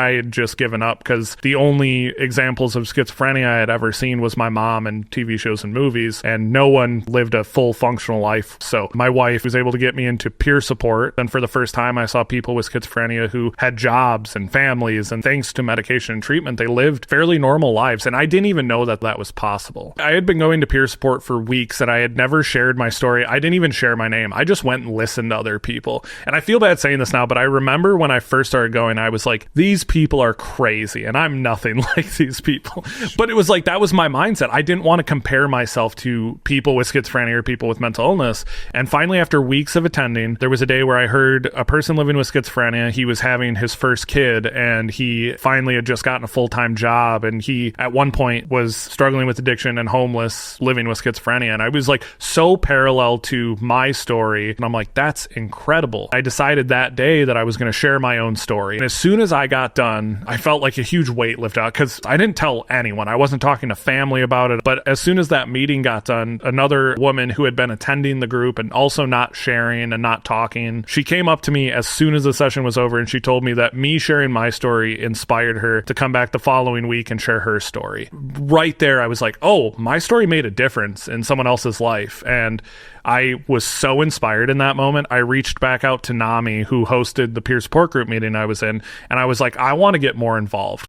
I had just given up because the only examples of schizophrenia I had ever seen was my mom and TV shows and movies, and no one lived a full functional life. So my wife was able to get me into peer support, and for the first time I saw people with schizophrenia who had jobs and families, and thanks to medication and treatment, they lived fairly normal lives, and I didn't even know that that was possible. I had been going to peer support for weeks, and I had never shared my story. I didn't even share my name. I just went and listened to other people. And I feel bad saying this now, but I remember when I first started going, I was like, these people are crazy, and I'm nothing like these people. But it was like, that was my mindset. I didn't want to compare myself to people with schizophrenia or people with mental illness. And finally, after weeks of attending, there was a day where I heard a person living with schizophrenia. He was having his first kid, and he finally had just gotten a full-time job, and he at one point was struggling with addiction and homeless, living with schizophrenia. And I was like so parallel to my story, and I'm like, that's incredible. I decided that day that I was going to share my own story. And as soon as I got done, I felt like a huge weight lift out, because I didn't tell anyone. I wasn't talking to family about it. But as soon as that meeting got done, another woman who had been attending the group and also not sharing and not talking, she came up to me as soon as the session was over, and she told me that me sharing my story inspired her to come back the following week and share her story. Right there, I was like, oh, my story made a difference in someone else's life. And I was so inspired in that moment. I reached back out to Nami, who hosted the peer support group meeting I was in, and I was like, I want to get more involved.